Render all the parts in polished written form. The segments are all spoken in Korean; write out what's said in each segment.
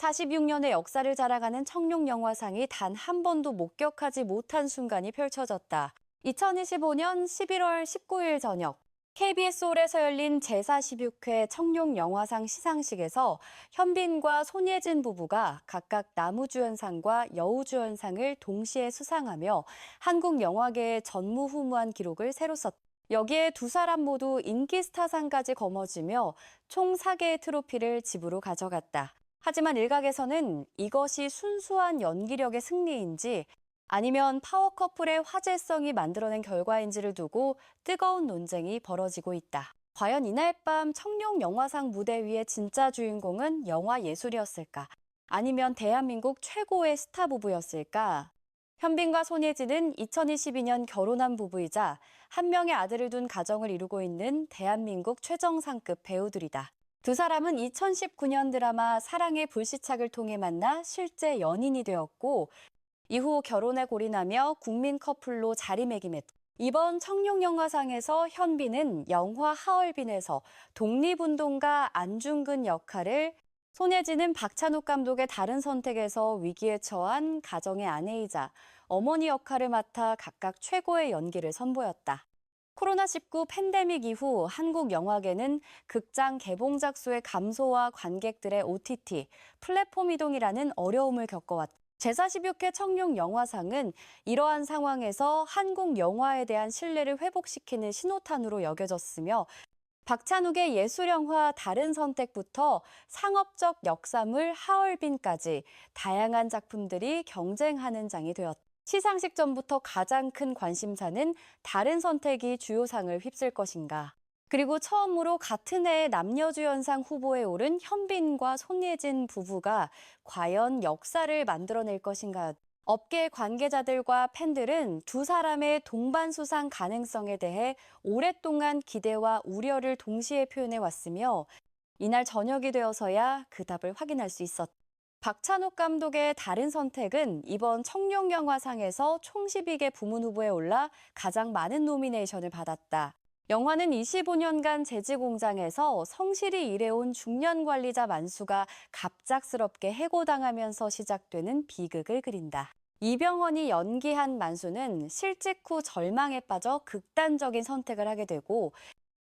46년의 역사를 자랑하는 청룡영화상이 단 한 번도 목격하지 못한 순간이 펼쳐졌다. 2025년 11월 19일 저녁, KBS홀에서 열린 제46회 청룡영화상 시상식에서 현빈과 손예진 부부가 각각 남우주연상과 여우주연상을 동시에 수상하며 한국 영화계의 전무후무한 기록을 새로 썼다. 여기에 두 사람 모두 인기스타상까지 거머쥐며 총 4개의 트로피를 집으로 가져갔다. 하지만 일각에서는 이것이 순수한 연기력의 승리인지 아니면 파워 커플의 화제성이 만들어낸 결과인지를 두고 뜨거운 논쟁이 벌어지고 있다. 과연 이날 밤 청룡 영화상 무대 위의 진짜 주인공은 영화 예술이었을까? 아니면 대한민국 최고의 스타 부부였을까? 현빈과 손예진은 2022년 결혼한 부부이자 한 명의 아들을 둔 가정을 이루고 있는 대한민국 최정상급 배우들이다. 두 사람은 2019년 드라마 사랑의 불시착을 통해 만나 실제 연인이 되었고 이후 결혼에 골인하며 국민 커플로 자리매김했다. 이번 청룡영화상에서 현빈은 영화 하얼빈에서 독립운동가 안중근 역할을, 손예진은 박찬욱 감독의 다른 선택에서 위기에 처한 가정의 아내이자 어머니 역할을 맡아 각각 최고의 연기를 선보였다. 코로나19 팬데믹 이후 한국 영화계는 극장 개봉작 수의 감소와 관객들의 OTT, 플랫폼 이동이라는 어려움을 겪어왔다. 제46회 청룡 영화상은 이러한 상황에서 한국 영화에 대한 신뢰를 회복시키는 신호탄으로 여겨졌으며 박찬욱의 예술영화 다른 선택부터 상업적 역사물 하얼빈까지 다양한 작품들이 경쟁하는 장이 되었다. 시상식 전부터 가장 큰 관심사는 다른 선택이 주요상을 휩쓸 것인가. 그리고 처음으로 같은 해에 남녀주연상 후보에 오른 현빈과 손예진 부부가 과연 역사를 만들어낼 것인가. 업계 관계자들과 팬들은 두 사람의 동반 수상 가능성에 대해 오랫동안 기대와 우려를 동시에 표현해 왔으며 이날 저녁이 되어서야 그 답을 확인할 수 있었다. 박찬욱 감독의 다른 선택은 이번 청룡영화상에서 총 12개 부문 후보에 올라 가장 많은 노미네이션을 받았다. 영화는 25년간 제지공장에서 성실히 일해온 중년 관리자 만수가 갑작스럽게 해고당하면서 시작되는 비극을 그린다. 이병헌이 연기한 만수는 실직 후 절망에 빠져 극단적인 선택을 하게 되고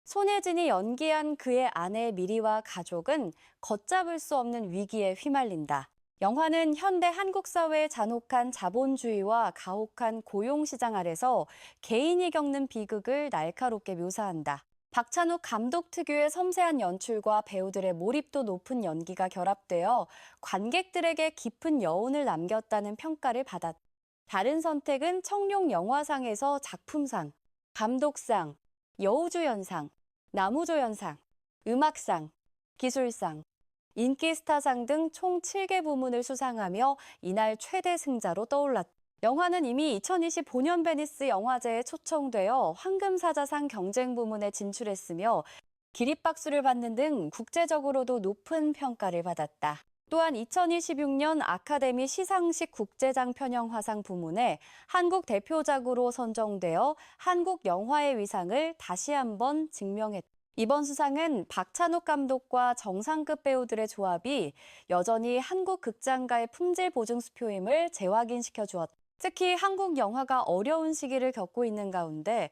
손예진이 연기한 그의 아내 미리와 가족은 걷잡을 수 없는 위기에 휘말린다. 영화는 현대 한국 사회의 잔혹한 자본주의와 가혹한 고용시장 아래서 개인이 겪는 비극을 날카롭게 묘사한다. 박찬욱 감독 특유의 섬세한 연출과 배우들의 몰입도 높은 연기가 결합되어 관객들에게 깊은 여운을 남겼다는 평가를 받았다. 다른 선택은 청룡 영화상에서 작품상, 감독상, 여우주연상, 남우주연상, 음악상, 기술상, 인기스타상 등 총 7개 부문을 수상하며 이날 최대 승자로 떠올랐다. 영화는 이미 2025년 베니스 영화제에 초청되어 황금사자상 경쟁 부문에 진출했으며 기립박수를 받는 등 국제적으로도 높은 평가를 받았다. 또한 2026년 아카데미 시상식 국제장편영화상 부문에 한국 대표작으로 선정되어 한국 영화의 위상을 다시 한번 증명했다. 이번 수상은 박찬욱 감독과 정상급 배우들의 조합이 여전히 한국 극장가의 품질 보증 수표임을 재확인시켜 주었다. 특히 한국 영화가 어려운 시기를 겪고 있는 가운데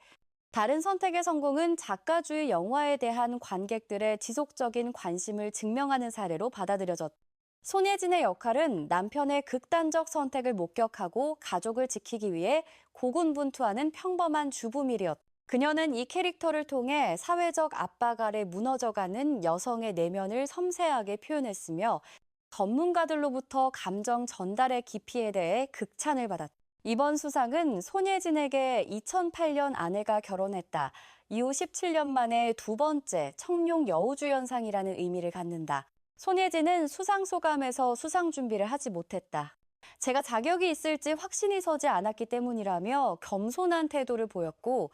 다른 선택의 성공은 작가주의 영화에 대한 관객들의 지속적인 관심을 증명하는 사례로 받아들여졌다. 손예진의 역할은 남편의 극단적 선택을 목격하고 가족을 지키기 위해 고군분투하는 평범한 주부밀이었다. 그녀는 이 캐릭터를 통해 사회적 압박 아래 무너져가는 여성의 내면을 섬세하게 표현했으며 전문가들로부터 감정 전달의 깊이에 대해 극찬을 받았다. 이번 수상은 손예진에게 2008년 아내가 결혼했다. 이후 17년 만에 두 번째 청룡 여우주연상이라는 의미를 갖는다. 손예진은 수상 소감에서 수상 준비를 하지 못했다. 제가 자격이 있을지 확신이 서지 않았기 때문이라며 겸손한 태도를 보였고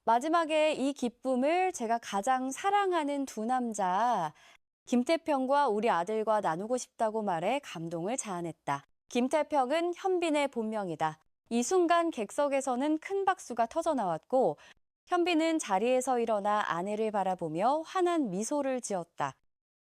마지막에 이 기쁨을 제가 가장 사랑하는 두 남자 김태평과 우리 아들과 나누고 싶다고 말해 감동을 자아냈다. 김태평은 현빈의 본명이다. 이 순간 객석에서는 큰 박수가 터져나왔고 현빈은 자리에서 일어나 아내를 바라보며 환한 미소를 지었다.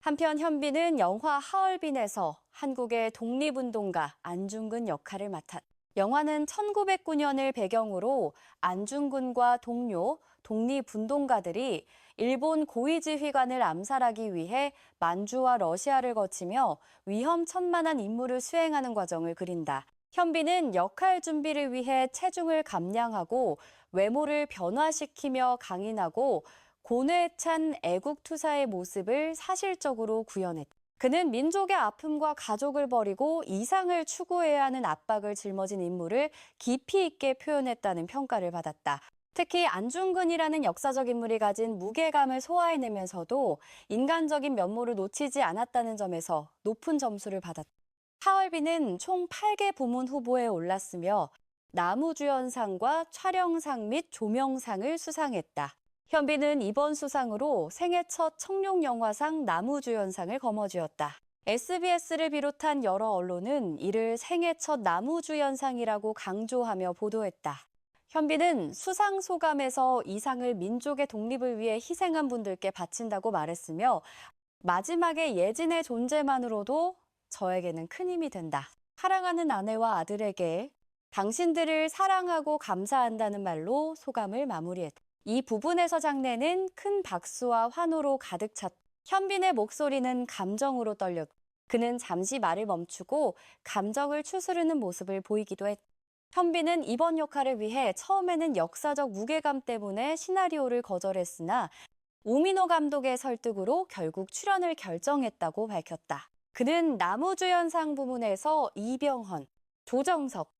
한편 현빈은 영화 하얼빈에서 한국의 독립운동가 안중근 역할을 맡았다. 영화는 1909년을 배경으로 안중근과 동료, 독립운동가들이 일본 고위지휘관을 암살하기 위해 만주와 러시아를 거치며 위험천만한 임무를 수행하는 과정을 그린다. 현빈은 역할 준비를 위해 체중을 감량하고 외모를 변화시키며 강인하고 고뇌에 찬 애국투사의 모습을 사실적으로 구현했다. 그는 민족의 아픔과 가족을 버리고 이상을 추구해야 하는 압박을 짊어진 인물을 깊이 있게 표현했다는 평가를 받았다. 특히 안중근이라는 역사적 인물이 가진 무게감을 소화해내면서도 인간적인 면모를 놓치지 않았다는 점에서 높은 점수를 받았다. 하얼빈은 총 8개 부문 후보에 올랐으며 나무주연상과 촬영상 및 조명상을 수상했다. 현빈은 이번 수상으로 생애 첫 청룡영화상 나무주연상을 거머쥐었다. SBS를 비롯한 여러 언론은 이를 생애 첫 나무주연상이라고 강조하며 보도했다. 현빈은 수상 소감에서 이 상을 민족의 독립을 위해 희생한 분들께 바친다고 말했으며 마지막에 예진의 존재만으로도 저에게는 큰 힘이 된다. 사랑하는 아내와 아들에게 당신들을 사랑하고 감사한다는 말로 소감을 마무리했다. 이 부분에서 장내는 큰 박수와 환호로 가득 찼다. 현빈의 목소리는 감정으로 떨렸고 그는 잠시 말을 멈추고 감정을 추스르는 모습을 보이기도 했다. 현빈은 이번 역할을 위해 처음에는 역사적 무게감 때문에 시나리오를 거절했으나 우민호 감독의 설득으로 결국 출연을 결정했다고 밝혔다. 그는 나무주연상 부문에서 이병헌, 조정석,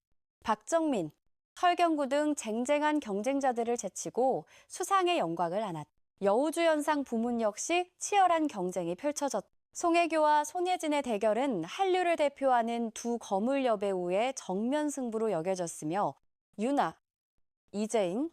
박정민, 설경구 등 쟁쟁한 경쟁자들을 제치고 수상의 영광을 안았다. 여우주연상 부문 역시 치열한 경쟁이 펼쳐졌다. 송혜교와 손예진의 대결은 한류를 대표하는 두 거물 여배우의 정면 승부로 여겨졌으며 유나, 이재인,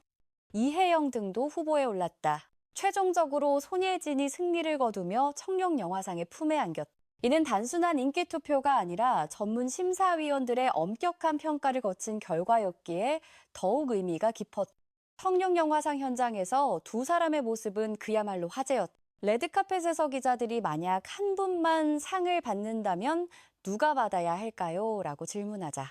이혜영 등도 후보에 올랐다. 최종적으로 손예진이 승리를 거두며 청룡영화상의 품에 안겼다. 이는 단순한 인기 투표가 아니라 전문 심사위원들의 엄격한 평가를 거친 결과였기에 더욱 의미가 깊었다. 청룡영화상 현장에서 두 사람의 모습은 그야말로 화제였다. 레드카펫에서 기자들이 만약 한 분만 상을 받는다면 누가 받아야 할까요? 라고 질문하자.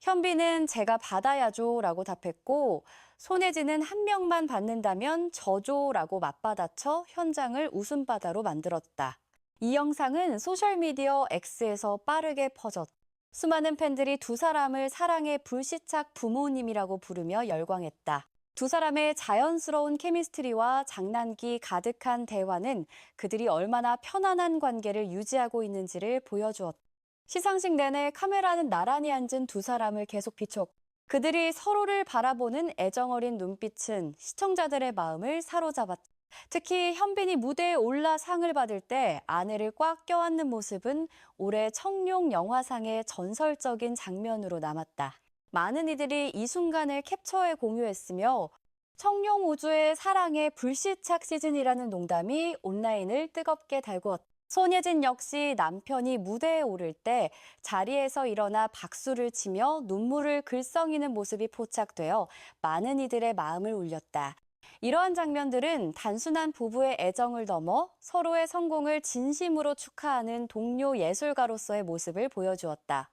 현빈은 제가 받아야죠 라고 답했고 손예진은 한 명만 받는다면 저죠 라고 맞받아쳐 현장을 웃음바다로 만들었다. 이 영상은 소셜미디어 X에서 빠르게 퍼졌다. 수많은 팬들이 두 사람을 사랑의 불시착 부모님이라고 부르며 열광했다. 두 사람의 자연스러운 케미스트리와 장난기 가득한 대화는 그들이 얼마나 편안한 관계를 유지하고 있는지를 보여주었다. 시상식 내내 카메라는 나란히 앉은 두 사람을 계속 비췄고 그들이 서로를 바라보는 애정어린 눈빛은 시청자들의 마음을 사로잡았다. 특히 현빈이 무대에 올라 상을 받을 때 아내를 꽉 껴안는 모습은 올해 청룡영화상의 전설적인 장면으로 남았다. 많은 이들이 이 순간을 캡처해 공유했으며 청룡오주의 사랑의 불시착 시즌이라는 농담이 온라인을 뜨겁게 달구었다. 손예진 역시 남편이 무대에 오를 때 자리에서 일어나 박수를 치며 눈물을 글썽이는 모습이 포착되어 많은 이들의 마음을 울렸다. 이러한 장면들은 단순한 부부의 애정을 넘어 서로의 성공을 진심으로 축하하는 동료 예술가로서의 모습을 보여주었다.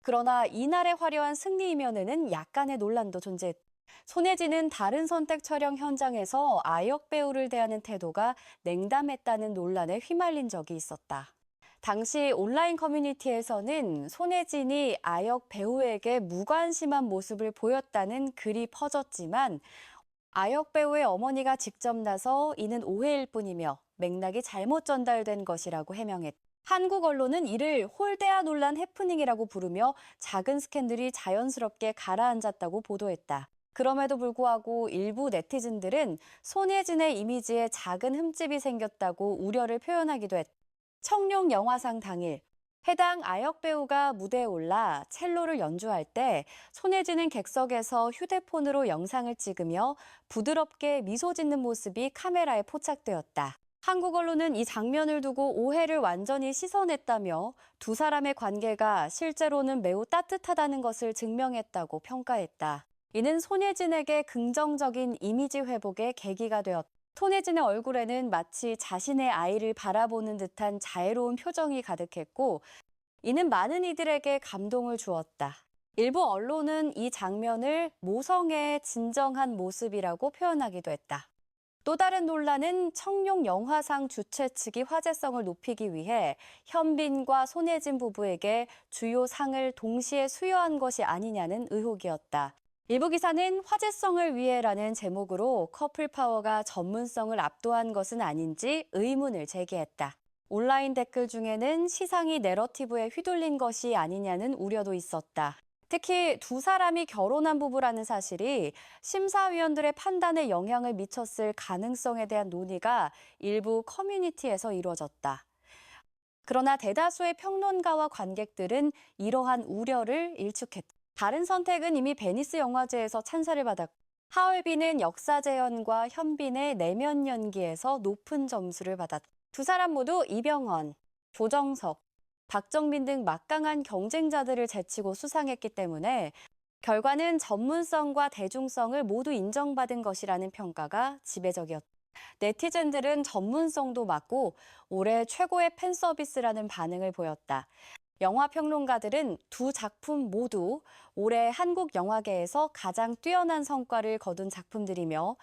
그러나 이날의 화려한 승리 이면에는 약간의 논란도 존재했다. 손예진은 다른 선택 촬영 현장에서 아역 배우를 대하는 태도가 냉담했다는 논란에 휘말린 적이 있었다. 당시 온라인 커뮤니티에서는 손예진이 아역 배우에게 무관심한 모습을 보였다는 글이 퍼졌지만 아역 배우의 어머니가 직접 나서 이는 오해일 뿐이며 맥락이 잘못 전달된 것이라고 해명했다. 한국 언론은 이를 홀대아 논란 해프닝이라고 부르며 작은 스캔들이 자연스럽게 가라앉았다고 보도했다. 그럼에도 불구하고 일부 네티즌들은 손예진의 이미지에 작은 흠집이 생겼다고 우려를 표현하기도 했다. 청룡영화상 당일 해당 아역 배우가 무대에 올라 첼로를 연주할 때 손예진은 객석에서 휴대폰으로 영상을 찍으며 부드럽게 미소 짓는 모습이 카메라에 포착되었다. 한국 언론은 이 장면을 두고 오해를 완전히 씻어냈다며 두 사람의 관계가 실제로는 매우 따뜻하다는 것을 증명했다고 평가했다. 이는 손예진에게 긍정적인 이미지 회복의 계기가 되었다. 손예진의 얼굴에는 마치 자신의 아이를 바라보는 듯한 자애로운 표정이 가득했고, 이는 많은 이들에게 감동을 주었다. 일부 언론은 이 장면을 모성애의 진정한 모습이라고 표현하기도 했다. 또 다른 논란은 청룡 영화상 주최 측이 화제성을 높이기 위해 현빈과 손예진 부부에게 주요 상을 동시에 수여한 것이 아니냐는 의혹이었다. 일부 기사는 화제성을 위해라는 제목으로 커플 파워가 전문성을 압도한 것은 아닌지 의문을 제기했다. 온라인 댓글 중에는 시상이 내러티브에 휘둘린 것이 아니냐는 우려도 있었다. 특히 두 사람이 결혼한 부부라는 사실이 심사위원들의 판단에 영향을 미쳤을 가능성에 대한 논의가 일부 커뮤니티에서 이루어졌다. 그러나 대다수의 평론가와 관객들은 이러한 우려를 일축했다. 다른 선택은 이미 베니스 영화제에서 찬사를 받았고, 하얼빈은 역사 재현과 현빈의 내면 연기에서 높은 점수를 받았다. 두 사람 모두 이병헌, 조정석, 박정민 등 막강한 경쟁자들을 제치고 수상했기 때문에 결과는 전문성과 대중성을 모두 인정받은 것이라는 평가가 지배적이었다. 네티즌들은 전문성도 맞고 올해 최고의 팬 서비스라는 반응을 보였다. 영화 평론가들은 두 작품 모두 올해 한국 영화계에서 가장 뛰어난 성과를 거둔 작품들이며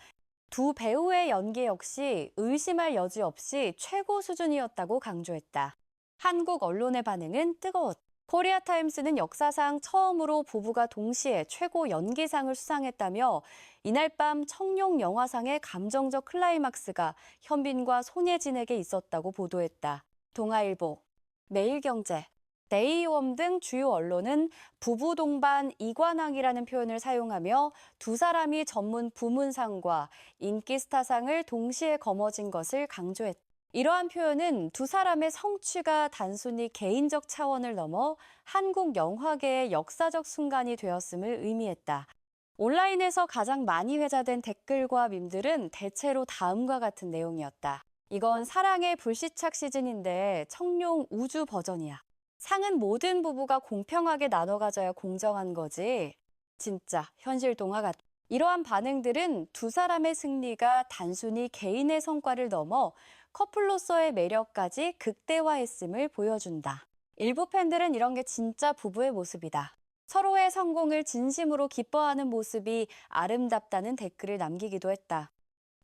두 배우의 연기 역시 의심할 여지 없이 최고 수준이었다고 강조했다. 한국 언론의 반응은 뜨거웠다. 코리아타임스는 역사상 처음으로 부부가 동시에 최고 연기상을 수상했다며 이날 밤 청룡 영화상의 감정적 클라이막스가 현빈과 손예진에게 있었다고 보도했다. 동아일보, 매일경제, 네이홈 등 주요 언론은 부부 동반 이관왕이라는 표현을 사용하며 두 사람이 전문 부문상과 인기 스타상을 동시에 거머쥔 것을 강조했다. 이러한 표현은 두 사람의 성취가 단순히 개인적 차원을 넘어 한국 영화계의 역사적 순간이 되었음을 의미했다. 온라인에서 가장 많이 회자된 댓글과 밈들은 대체로 다음과 같은 내용이었다. 이건 사랑의 불시착 시즌인데 청룡 우주 버전이야. 상은 모든 부부가 공평하게 나눠 가져야 공정한 거지. 진짜 현실 동화 같다. 이러한 반응들은 두 사람의 승리가 단순히 개인의 성과를 넘어 커플로서의 매력까지 극대화했음을 보여준다. 일부 팬들은 이런 게 진짜 부부의 모습이다. 서로의 성공을 진심으로 기뻐하는 모습이 아름답다는 댓글을 남기기도 했다.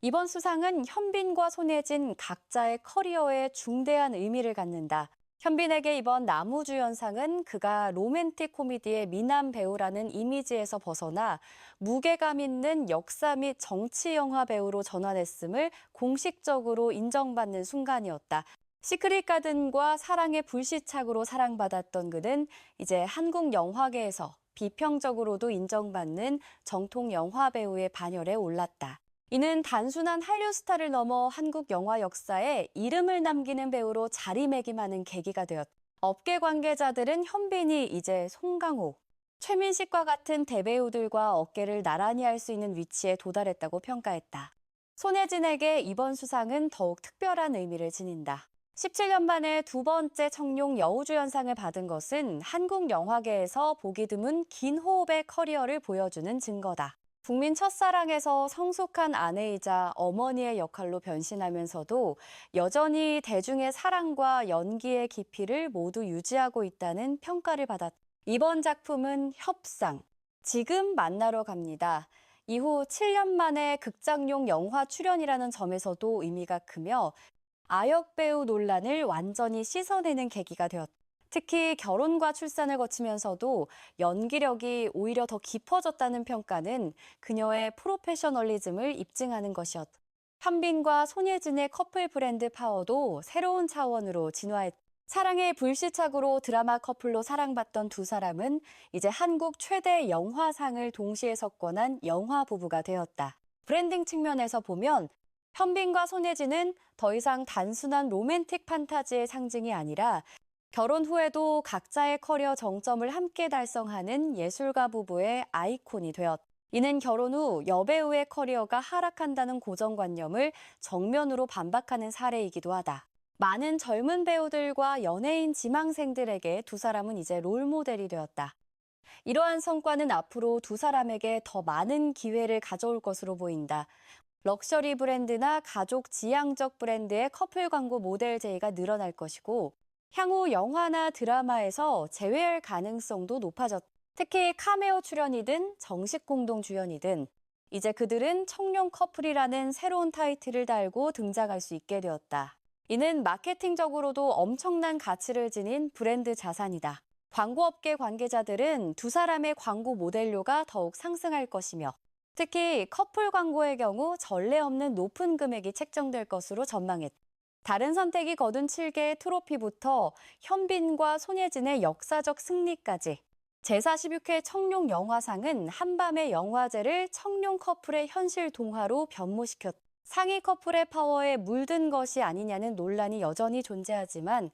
이번 수상은 현빈과 손예진 각자의 커리어에 중대한 의미를 갖는다. 현빈에게 이번 나무주연상은 그가 로맨틱 코미디의 미남 배우라는 이미지에서 벗어나 무게감 있는 역사 및 정치 영화 배우로 전환했음을 공식적으로 인정받는 순간이었다. 시크릿 가든과 사랑의 불시착으로 사랑받았던 그는 이제 한국 영화계에서 비평적으로도 인정받는 정통 영화 배우의 반열에 올랐다. 이는 단순한 한류 스타를 넘어 한국 영화 역사에 이름을 남기는 배우로 자리매김하는 계기가 되었다. 업계 관계자들은 현빈이 이제 송강호, 최민식과 같은 대배우들과 어깨를 나란히 할 수 있는 위치에 도달했다고 평가했다. 손예진에게 이번 수상은 더욱 특별한 의미를 지닌다. 17년 만에 두 번째 청룡 여우주연상을 받은 것은 한국 영화계에서 보기 드문 긴 호흡의 커리어를 보여주는 증거다. 국민 첫사랑에서 성숙한 아내이자 어머니의 역할로 변신하면서도 여전히 대중의 사랑과 연기의 깊이를 모두 유지하고 있다는 평가를 받았다. 이번 작품은 협상, 지금 만나러 갑니다. 이후 7년 만에 극장용 영화 출연이라는 점에서도 의미가 크며 아역 배우 논란을 완전히 씻어내는 계기가 되었다. 특히 결혼과 출산을 거치면서도 연기력이 오히려 더 깊어졌다는 평가는 그녀의 프로페셔널리즘을 입증하는 것이었다. 현빈과 손예진의 커플 브랜드 파워도 새로운 차원으로 진화했다. 사랑의 불시착으로 드라마 커플로 사랑받던 두 사람은 이제 한국 최대 영화상을 동시에 석권한 영화 부부가 되었다. 브랜딩 측면에서 보면 현빈과 손예진은 더 이상 단순한 로맨틱 판타지의 상징이 아니라 결혼 후에도 각자의 커리어 정점을 함께 달성하는 예술가 부부의 아이콘이 되었다. 이는 결혼 후 여배우의 커리어가 하락한다는 고정관념을 정면으로 반박하는 사례이기도 하다. 많은 젊은 배우들과 연예인 지망생들에게 두 사람은 이제 롤모델이 되었다. 이러한 성과는 앞으로 두 사람에게 더 많은 기회를 가져올 것으로 보인다. 럭셔리 브랜드나 가족 지향적 브랜드의 커플 광고 모델 제의가 늘어날 것이고, 향후 영화나 드라마에서 재회할 가능성도 높아졌다. 특히 카메오 출연이든 정식 공동 주연이든 이제 그들은 청룡 커플이라는 새로운 타이틀을 달고 등장할 수 있게 되었다. 이는 마케팅적으로도 엄청난 가치를 지닌 브랜드 자산이다. 광고업계 관계자들은 두 사람의 광고 모델료가 더욱 상승할 것이며, 특히 커플 광고의 경우 전례 없는 높은 금액이 책정될 것으로 전망했다. 다른 선택이 거둔 7개의 트로피부터 현빈과 손예진의 역사적 승리까지, 제46회 청룡 영화상은 한밤의 영화제를 청룡 커플의 현실 동화로 변모시켰다. 상위 커플의 파워에 물든 것이 아니냐는 논란이 여전히 존재하지만,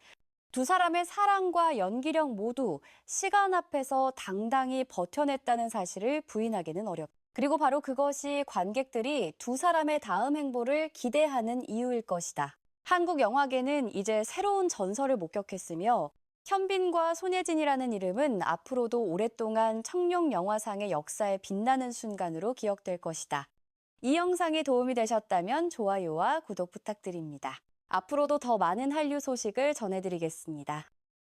두 사람의 사랑과 연기력 모두 시간 앞에서 당당히 버텨냈다는 사실을 부인하기는 어렵다. 그리고 바로 그것이 관객들이 두 사람의 다음 행보를 기대하는 이유일 것이다. 한국 영화계는 이제 새로운 전설을 목격했으며, 현빈과 손예진이라는 이름은 앞으로도 오랫동안 청룡 영화상의 역사에 빛나는 순간으로 기억될 것이다. 이 영상이 도움이 되셨다면 좋아요와 구독 부탁드립니다. 앞으로도 더 많은 한류 소식을 전해드리겠습니다.